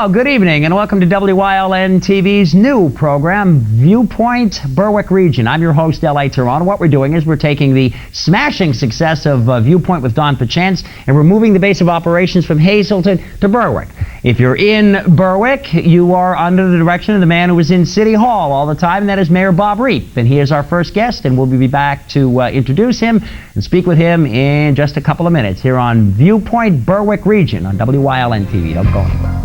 Hello, good evening, and welcome to WYLN TV's new program, Viewpoint Berwick Region. I'm your host, L.A. Tarone. What we're doing is we're taking the smashing success of Viewpoint with Don Pachence, and we're moving the base of operations from Hazelton to Berwick. If you're in Berwick, you are under the direction of the man who was in City Hall all the time, and that is Mayor Bob Reap. And he is our first guest, and we'll be back to introduce him and speak with him in just a couple of minutes here on Viewpoint Berwick Region on WYLN TV. Don't go anywhere.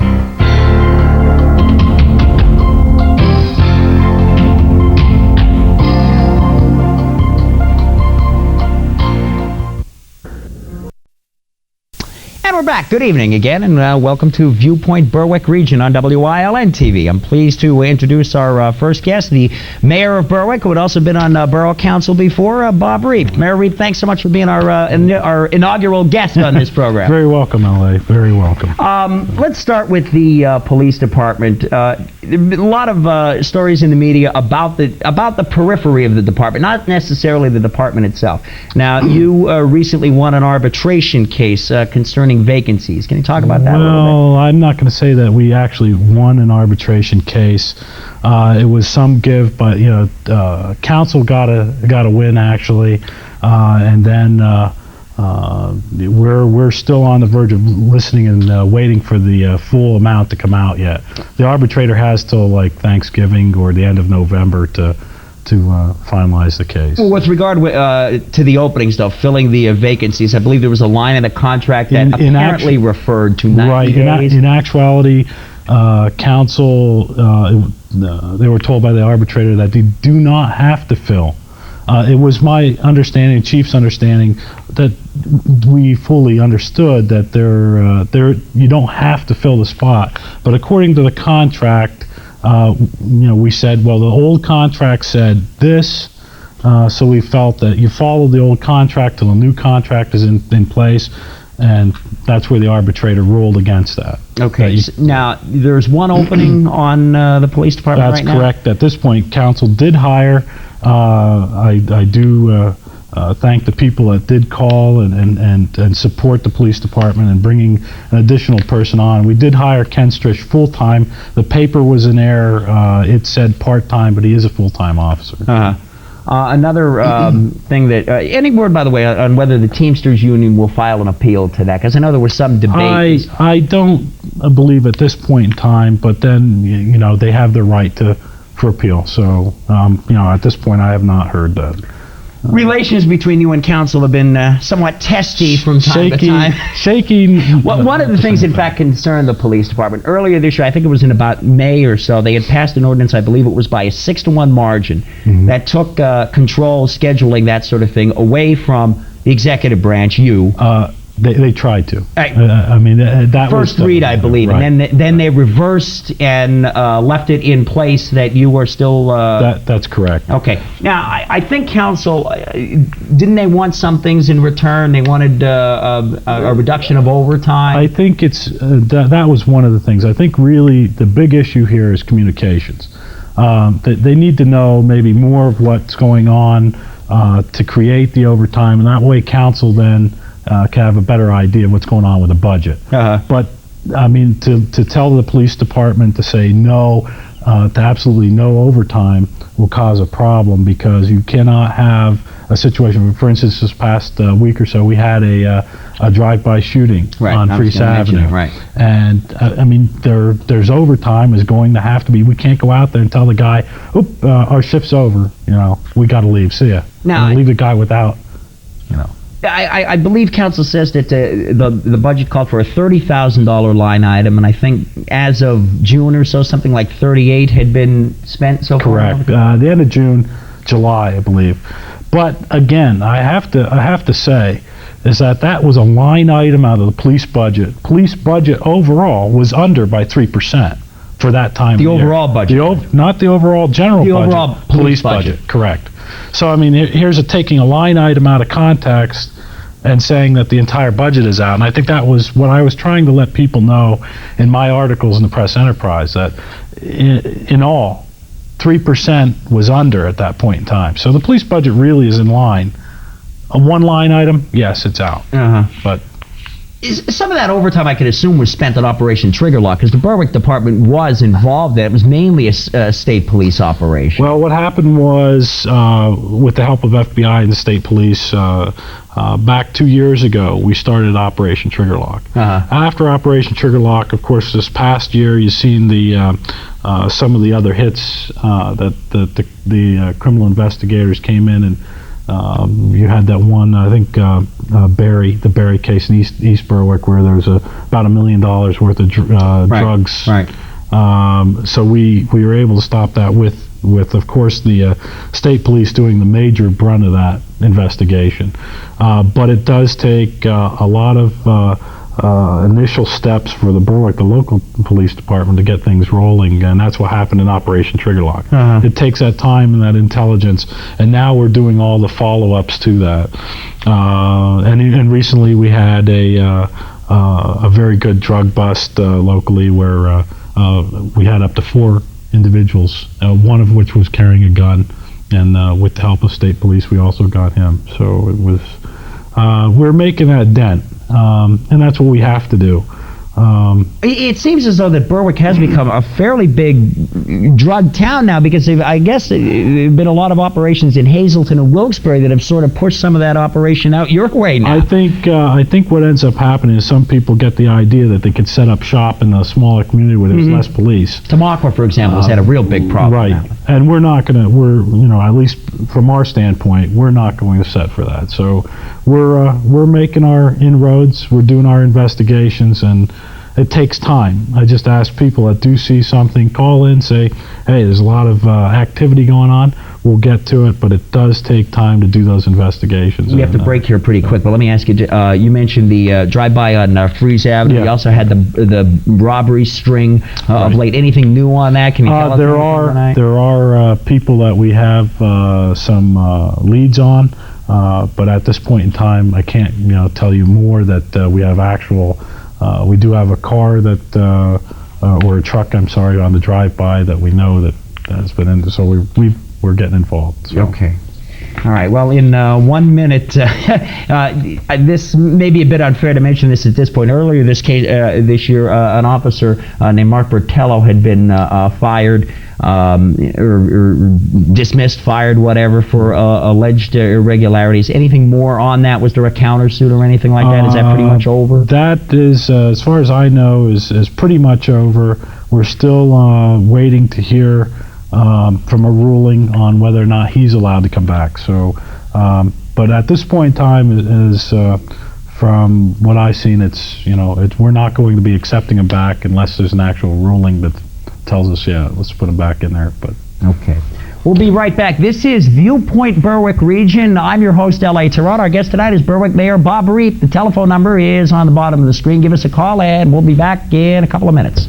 We're back. Good evening again, and welcome to Viewpoint Berwick Region on WYLN TV. I'm pleased to introduce our first guest, the Mayor of Berwick, who had also been on Borough Council before, Bob Reap. Mayor Reap, thanks so much for being our inaugural guest on this program. Very welcome, L.A. Very welcome. Let's start with the police department. A lot of stories in the media about the periphery of the department, not necessarily the department itself. Now, you recently won an arbitration case concerning vacancies. Can you talk about that a little bit? Well, I'm not going to say that we actually won an arbitration case. It was some give, but council got a win actually, and then we're still on the verge of listening and waiting for the full amount to come out yet. The arbitrator has till like Thanksgiving or the end of November to finalize the case. Well, with regard to the openings, though, filling the vacancies, I believe there was a line in the contract that apparently referred to 90 days. In actuality, council, they were told by the arbitrator that they do not have to fill. It was my understanding, chief's understanding, that we fully understood that you don't have to fill the spot. But according to the contract, we said, well, the old contract said this, so we felt that you follow the old contract till the new contract is in place, and that's where the arbitrator ruled against that. Okay. Now, there's one opening on the police department right now? That's correct. At this point, council did hire. I do thank the people that did call and support the police department and bringing an additional person on. We did hire Ken Strish full-time. The paper was in error. It said part-time, but he is a full-time officer. Another thing that, any word, by the way, on whether the Teamsters Union will file an appeal to that? Because I know there was some debate. I don't believe at this point in time, but then, they have the right for appeal. So, at this point, I have not heard that. Relations between you and council have been somewhat testy from time to time. Shaky. Well, one of the things, in fact, concerned the police department. Earlier this year, I think it was in about May or so, they had passed an ordinance, I believe it was by a 6-to-1 margin, that took control, scheduling, that sort of thing, away from the executive branch, you. They tried to. That first was read, I believe, right. And then they reversed and left it in place that you were still. That's correct. Okay. Now, I think council didn't they want some things in return? They wanted a reduction of overtime. I think it's that was one of the things. I think really the big issue here is communications. They need to know maybe more of what's going on to create the overtime, and that way council then can have a better idea of what's going on with the budget. But to tell the police department to say no, to absolutely no overtime will cause a problem, because you cannot have a situation. For instance, this past week or so, we had a drive-by shooting on Freese Avenue. Right. And there's overtime is going to have to be. We can't go out there and tell the guy, "Oop, our shift's over. We got to leave. See ya." Now, leave the guy without. I believe council says that the budget called for a $30,000 line item, and I think as of June or so, something like 38 had been spent so far. Correct. The end of June, July, I believe. But again, I have to say is that was a line item out of the police budget. Police budget overall was under by 3% for that time. The overall budget, not the overall general budget. The overall police budget. Correct. So here's taking a line item out of context and saying that the entire budget is out. And I think that was what I was trying to let people know in my articles in the Press Enterprise, that in all, 3% was under at that point in time. So the police budget really is in line. A one line item, yes, it's out. But Some of that overtime, I could assume, was spent on Operation Trigger Lock, because the Berwick Department was involved in it. It was mainly a state police operation. Well, what happened was, with the help of FBI and the state police, back 2 years ago, we started Operation Trigger Lock. After Operation Trigger Lock, of course, this past year, you've seen some of the other hits that the criminal investigators came in, and you had that one, I think, the Barry case in East Berwick, where there was about $1 million worth of drugs. Right. So we were able to stop that with of course, the state police doing the major brunt of that investigation. But it does take a lot of initial steps for the Berwick, the local police department, to get things rolling, and that's what happened in Operation Trigger Lock. It takes that time and that intelligence, and now we're doing all the follow-ups to that. And recently we had a very good drug bust locally, where we had up to 4 individuals, one of which was carrying a gun, and with the help of state police, we also got him. So it was, we're making that dent, and that's what we have to do. It seems as though that Berwick has become a fairly big drug town now, because I guess there have been a lot of operations in Hazelton and Wilkes-Barre that have sort of pushed some of that operation out your way now. I think what ends up happening is some people get the idea that they could set up shop in a smaller community where there's less police. Tamaqua, for example, has had a real big problem. Right, now. And we're not going to, at least from our standpoint, we're not going to set for that. So we're making our inroads, we're doing our investigations, and it takes time. I just ask people that do see something, call in, say, hey, there's a lot of activity going on. We'll get to it, but it does take time to do those investigations. We have to break here pretty quick, but let me ask you, you mentioned the drive-by on Freeze Avenue. You also had the robbery string of late. Anything new on that? Can you tell us there are people that we have some leads on, but at this point in time, I can't tell you more that we have actual. We do have a car that, or a truck, I'm sorry, on the drive-by that we know that has been in. So we're getting involved. So. Okay. All right. Well, in 1 minute, this may be a bit unfair to mention this at this point. Earlier this year, an officer named Mark Bertello had been fired, or dismissed, fired, whatever, for alleged irregularities. Anything more on that? Was there a countersuit or anything like that? Is that pretty much over? That is, as far as I know, is pretty much over. We're still waiting to hear from a ruling on whether or not he's allowed to come back. So, but at this point in time, is from what I've seen, we're not going to be accepting him back unless there's an actual ruling that tells us, yeah, let's put him back in there. But okay. We'll be right back. This is Viewpoint Berwick Region. I'm your host, L.A. Tarone. Our guest tonight is Berwick Mayor Bob Reep. The telephone number is on the bottom of the screen. Give us a call, and we'll be back in a couple of minutes.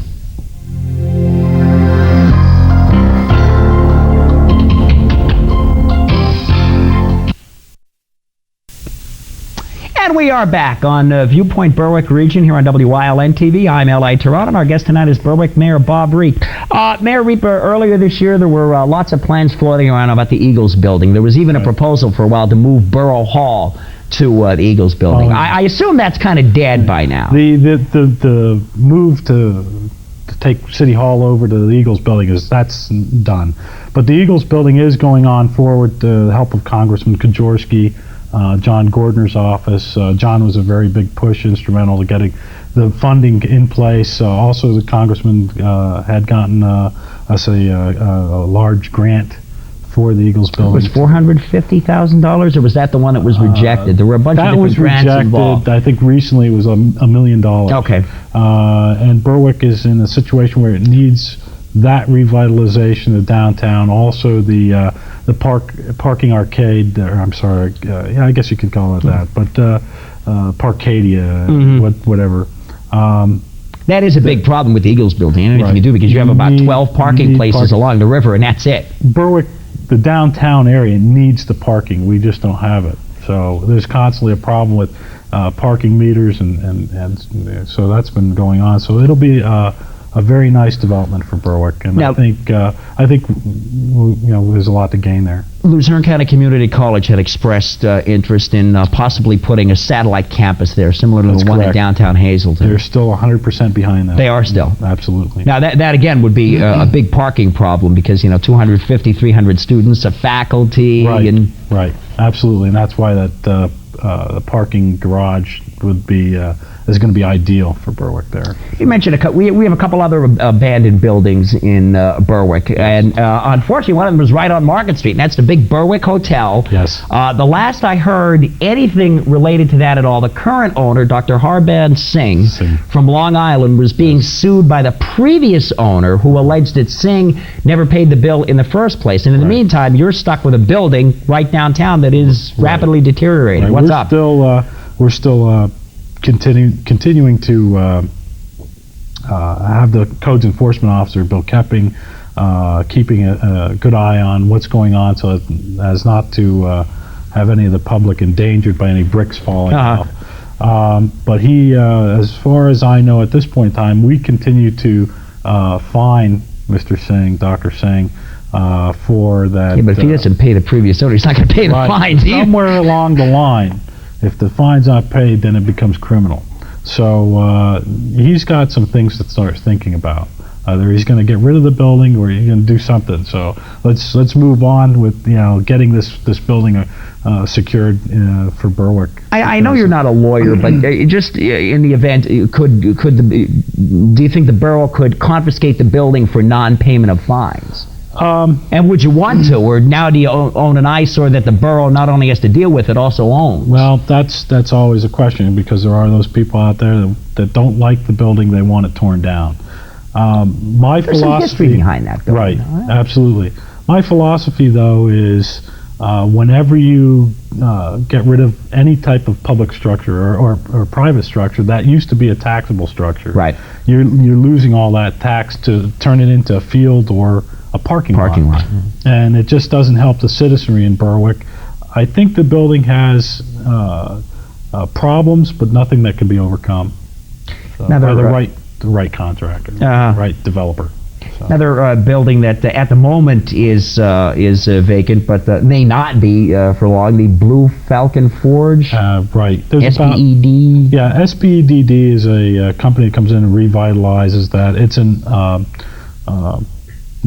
And we are back on Viewpoint Berwick Region here on WYLN TV. I'm L.A. Tarone, and our guest tonight is Berwick Mayor Bob Reep. Mayor Reep, earlier this year there were lots of plans floating around about the Eagles building. There was even a proposal for a while to move Borough Hall to the Eagles building. I assume that's kind of dead by now. The move to take City Hall over to the Eagles building that's done. But the Eagles building is going on forward with the help of Congressman Kajorski, John Gordner's office. John was a very big push, instrumental to getting the funding in place. Also, the congressman had gotten us a large grant for the Eagles building. It was $450,000, or was that the one that was rejected? There were a bunch of different grants involved. I think recently it was $1 million. Okay. And Berwick is in a situation where it needs that revitalization of downtown, also the parking arcade, or I'm sorry, I guess you could call it that, but Parkadia, whatever. That is a big problem with the Eagles building, anything you do, because you have about 12 parking places along the river, and that's it. Berwick, the downtown area, needs the parking. We just don't have it. So there's constantly a problem with parking meters, and so that's been going on. So it'll be a very nice development for Berwick, and now, I think there's a lot to gain there. Luzerne County Community College had expressed interest in possibly putting a satellite campus there, similar to That's the one in correct. downtown Hazelton. They're still 100% behind that. They are still. Absolutely. Now, that again would be a big parking problem because, 250, 300 students, a faculty. Right, And right. Absolutely. And that's why that the parking garage would be is going to be ideal for Berwick there. You mentioned we have a couple other abandoned buildings in Berwick, and unfortunately one of them was right on Market Street, and that's the big Berwick Hotel. Yes. The last I heard anything related to that at all, the current owner, Dr. Harban Singh, from Long Island, was being sued by the previous owner who alleged that Singh never paid the bill in the first place. And in the meantime, you're stuck with a building right downtown that is rapidly deteriorating. Right. What's up? We're still continuing to have the codes enforcement officer, Bill Kepping, keeping a good eye on what's going on so as not to have any of the public endangered by any bricks falling off. But he, as far as I know at this point in time, we continue to fine Mr. Singh, Dr. Singh, for that. Yeah, but if he doesn't pay the previous owner, he's not going to pay the fines either. Somewhere along the line, if the fine's not paid, then it becomes criminal. So he's got some things to start thinking about. Either he's going to get rid of the building, or he's going to do something. So let's move on with getting this building secured for Berwick. I know you're not a lawyer, but just in the event, do you think the borough could confiscate the building for non-payment of fines? And would you want to, or now do you own an eyesore that the borough not only has to deal with, it also owns? Well, that's always a question, because there are those people out there that don't like the building, they want it torn down. There's some history behind that building. Right, absolutely. My philosophy, though, is whenever you get rid of any type of public structure or private structure that used to be a taxable structure, right, you're losing all that tax to turn it into a field or a parking lot. And it just doesn't help the citizenry in Berwick. I think the building has problems, but nothing that can be overcome by the right contractor, right developer. So. Another building that at the moment is vacant, but may not be for long, the Blue Falcon Forge. Right. SPED. SPEDD is a company that comes in and revitalizes that. It's an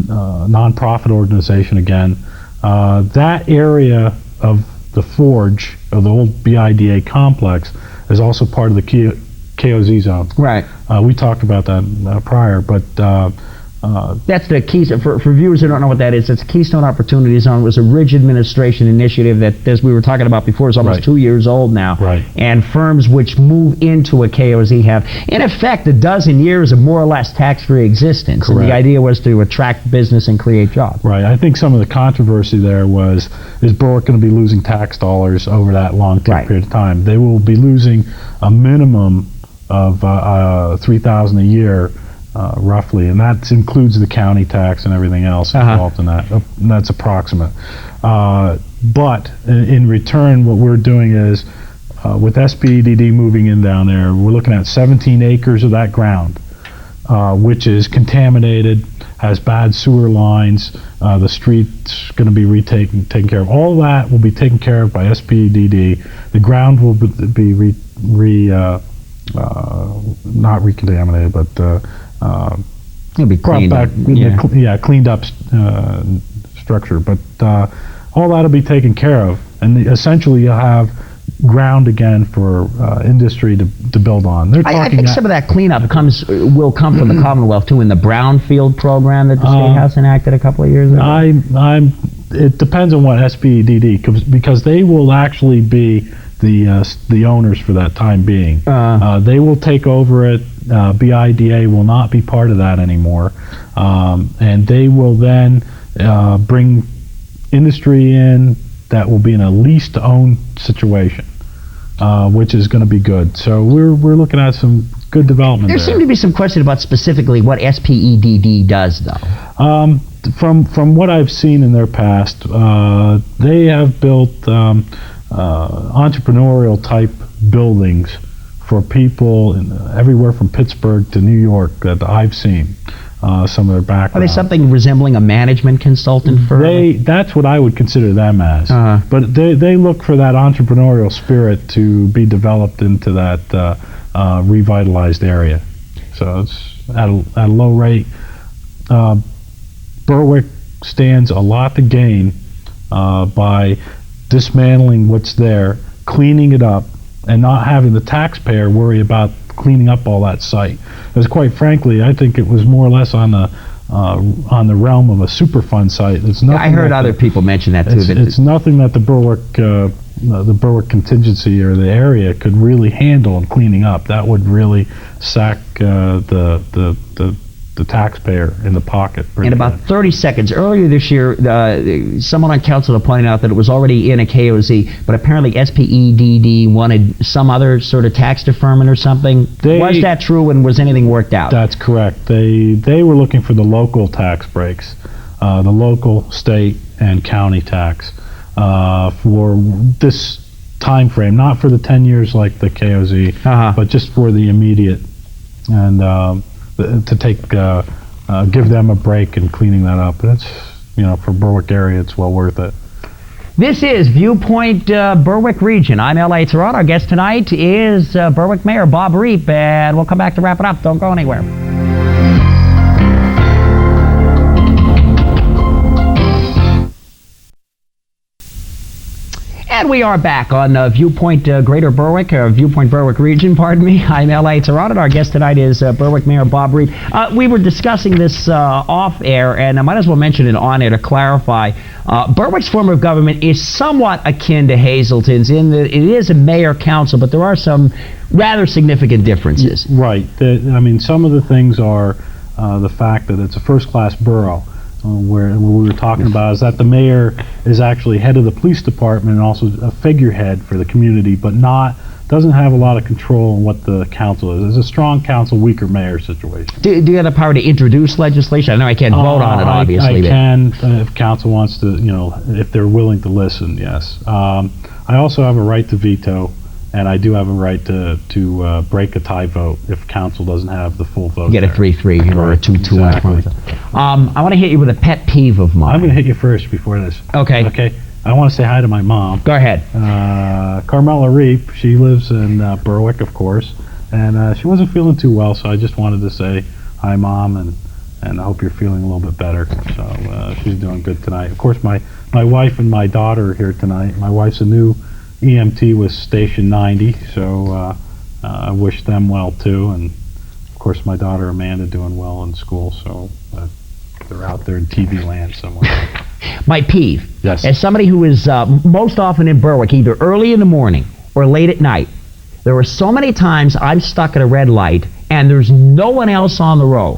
non-profit organization again. That area of the forge, of the old BIDA complex, is also part of the KOZ zone. Right. We talked about that prior, but that's the Keystone. For viewers who don't know what that is, it's Keystone Opportunity Zone. It was a Ridge administration initiative that, as we were talking about before, is almost 2 years old now. Right. And firms which move into a KOZ have, in effect, a dozen years of more or less tax-free existence. Correct. And the idea was to attract business and create jobs. Right. I think some of the controversy there is Berwick going to be losing tax dollars over that long period of time? They will be losing a minimum of $3,000 a year. Roughly, and that includes the county tax and everything else involved in that. That's approximate. But in return, what we're doing is, with SPEDD moving in down there, we're looking at 17 acres of that ground, which is contaminated, has bad sewer lines, the street's going to be taken care of. All that will be taken care of by SPEDD. The ground will be not recontaminated, but it'll be cleaned up. Cleaned up structure. But all that'll be taken care of, and essentially you'll have ground again for industry to build on. I think some of that cleanup will come from the Commonwealth too, in the Brownfield program that the State House enacted a couple of years ago. It depends on what SPEDD, because they will actually be the owners for that time being. They will take over it. BIDA will not be part of that anymore, and they will then bring industry in that will be in a lease-to-own situation, which is going to be good. So we're looking at some good development there. There seemed to be some question about specifically what SPEDD does, though. From what I've seen in their past, they have built entrepreneurial type buildings for people everywhere from Pittsburgh to New York that I've seen. some of their background. Are they something resembling a management consultant firm? That's what I would consider them as. But they look for that entrepreneurial spirit to be developed into that revitalized area. So it's at a low rate. Berwick stands a lot to gain by dismantling what's there, cleaning it up, and not having the taxpayer worry about cleaning up all that site. Because quite frankly, I think it was more or less on the realm of a Superfund site. It's nothing. I heard other people mention that too. It's nothing that the Berwick contingency or the area could really handle in cleaning up. That would really sack the taxpayer in the pocket. In about 30 seconds, earlier this year, someone on council pointed out that it was already in a KOZ, but apparently SPEDD wanted some other sort of tax deferment or something. Was that true, and was anything worked out? That's correct. They were looking for the local tax breaks, the local, state, and county tax for this time frame, not for the 10 years like the KOZ, but just for the immediate, and to give them a break in cleaning that up. That's, for Berwick area, it's well worth it. This is Viewpoint Berwick Region. I'm L.A. Tarone. Our guest tonight is Berwick Mayor Bob Reap, and we'll come back to wrap it up. Don't go anywhere. And we are back on Viewpoint Greater Berwick, or Viewpoint Berwick Region, pardon me. I'm L.A. Tarone. Our guest tonight is Berwick Mayor Bob Reap. We were discussing this off-air, and I might as well mention it on-air to clarify. Berwick's form of government is somewhat akin to Hazelton's in that it is a mayor-council, but there are some rather significant differences. Right. Some of the things are the fact that it's a first-class borough. Where we were talking about is that the mayor is actually head of the police department and also a figurehead for the community, but doesn't have a lot of control on what the council is. It's a strong council, weaker mayor situation. Do you have the power to introduce legislation? I know I can't vote on it, obviously. I can, if council wants to, if they're willing to listen, yes. I also have a right to veto, and I do have a right to break a tie vote if council doesn't have the full vote. You get a 3-3 or a 2-2. Exactly. I want to hit you with a pet peeve of mine. I'm going to hit you first before this. Okay. Okay. I want to say hi to my mom. Go ahead. Carmela Reap. She lives in Berwick, of course, and she wasn't feeling too well, so I just wanted to say hi, Mom, and I hope you're feeling a little bit better. So she's doing good tonight. Of course, my wife and my daughter are here tonight. My wife's a new EMT with Station 90, so I wish them well too, and of course my daughter Amanda doing well in school, so they're out there in TV land somewhere. My peeve, yes, as somebody who is most often in Berwick, either early in the morning or late at night, there were so many times I'm stuck at a red light and there's no one else on the road.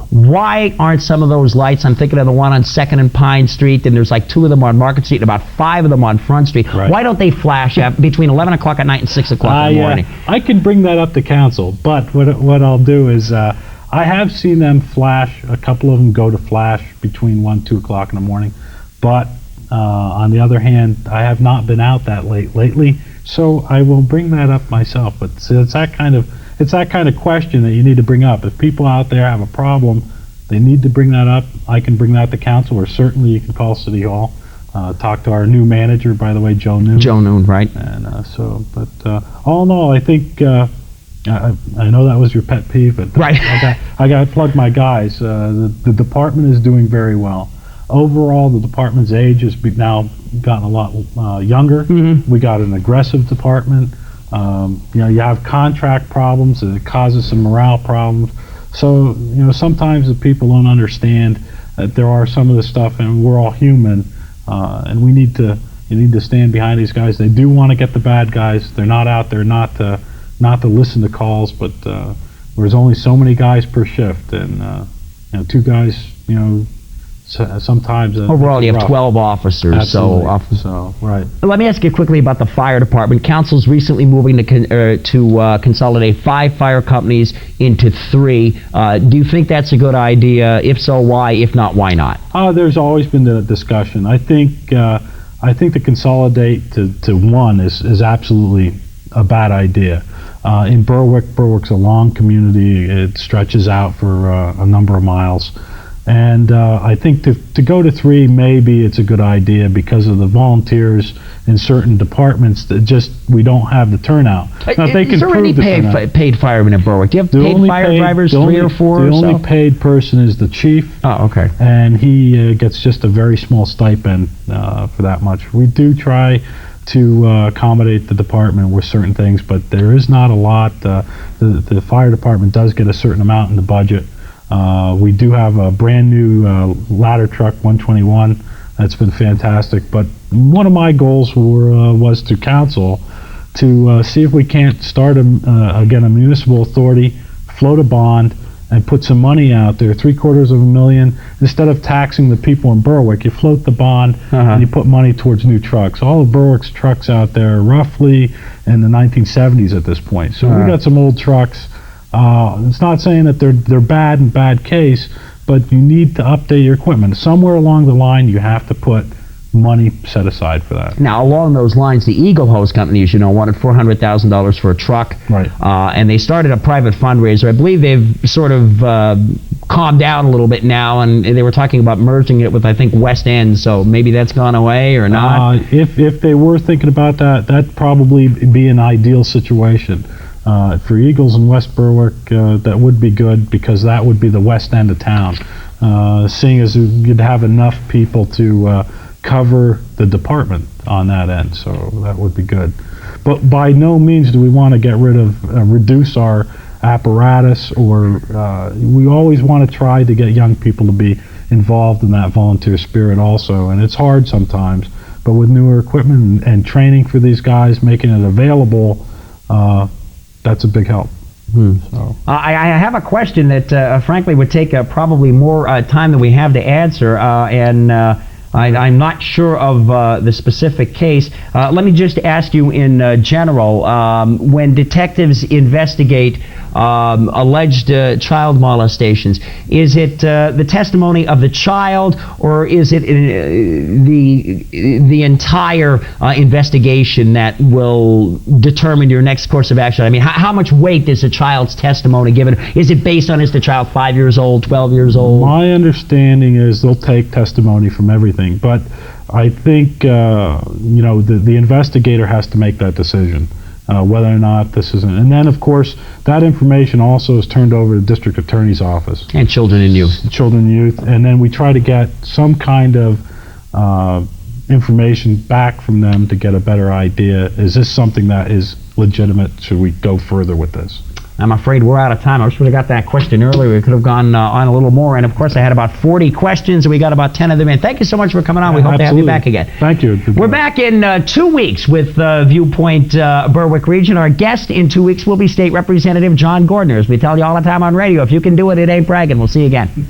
Why aren't some of those lights, I'm thinking of the one on 2nd and Pine Street, and there's like 2 of them on Market Street and about 5 of them on Front Street. Right. Why don't they flash between 11 o'clock at night and 6 o'clock in the morning? I can bring that up to council, but what I'll do is I have seen them flash, a couple of them go to flash between 1 2 o'clock in the morning, but on the other hand, I have not been out that late lately, so I will bring that up myself. But it's that kind of question that you need to bring up. If people out there have a problem, they need to bring that up. I can bring that to council, or certainly you can call City Hall. Talk to our new manager, by the way, Joe Noon. Joe Noon, right? And all in all, I think I know that was your pet peeve, but right. I got to plug my guys. The department is doing very well. Overall, the department's age has now gotten a lot younger. We got an aggressive department. You have contract problems, and it causes some morale problems. So, sometimes the people don't understand that there are some of this stuff, and we're all human, and you need to stand behind these guys. They do want to get the bad guys. They're not out there not to listen to calls, but there's only so many guys per shift, and 2 guys, sometimes overall you have 12 officers. Absolutely. So right. Let me ask you quickly about the fire department. Council's recently moving to consolidate 5 fire companies into 3. Do you think that's a good idea? If so, why? If not, why not? There's always been the discussion. I think to consolidate to 1 is absolutely a bad idea. In Berwick's a long community. It stretches out for a number of miles. And I think to go to 3, maybe it's a good idea because of the volunteers in certain departments that we don't have the turnout. Now, if they can prove the turnout. Paid firemen in Berwick? Do you have paid fire drivers, 3 or 4 or so? The only paid person is the chief. Oh, okay. And he gets just a very small stipend for that much. We do try to accommodate the department with certain things, but there is not a lot. The fire department does get a certain amount in the budget. We do have a brand new ladder truck, 121. That's been fantastic. But one of my goals was to council to see if we can't start again a municipal authority, float a bond, and put some money out there, $750,000. Instead of taxing the people in Berwick, you float the bond and you put money towards new trucks. All of Berwick's trucks out there are roughly in the 1970s at this point. So we got some old trucks. It's not saying that they're bad in bad case, but you need to update your equipment. Somewhere along the line, you have to put money set aside for that. Now, along those lines, the Eagle Hose Company, as you know, wanted $400,000 for a truck. Right. And they started a private fundraiser. I believe they've sort of calmed down a little bit now, and they were talking about merging it with, I think, West End, so maybe that's gone away or not? If they were thinking about that, that'd probably be an ideal situation. For Eagles in West Berwick, that would be good because that would be the west end of town. Seeing as you'd have enough people to cover the department on that end, so that would be good. But by no means do we want to get rid of, reduce our apparatus, or we always want to try to get young people to be involved in that volunteer spirit also, and it's hard sometimes, but with newer equipment and training for these guys, making it available, that's a big help. So. I have a question that frankly would take probably more time than we have to answer, and I'm not sure of the specific case. Let me just ask you in general, when detectives investigate alleged child molestations, is it the testimony of the child, or is it the entire investigation that will determine your next course of action? I mean, how much weight is a child's testimony given? Is it based on, is the child 5 years old, 12 years old? My understanding is they'll take testimony from everything, but I think the investigator has to make that decision. Whether or not this is, and then of course that information also is turned over to the district attorney's office and children and youth, and then we try to get some kind of information back from them to get a better idea. Is this something that is legitimate? Should we go further with this? I'm afraid we're out of time. I wish we would have got that question earlier. We could have gone on a little more. And, of course, I had about 40 questions, and we got about 10 of them in. Thank you so much for coming on. We hope to have you back again. Thank you. We're back in 2 weeks with Viewpoint Berwick Region. Our guest in 2 weeks will be State Representative John Gordner. As we tell you all the time on radio, if you can do it, it ain't bragging. We'll see you again.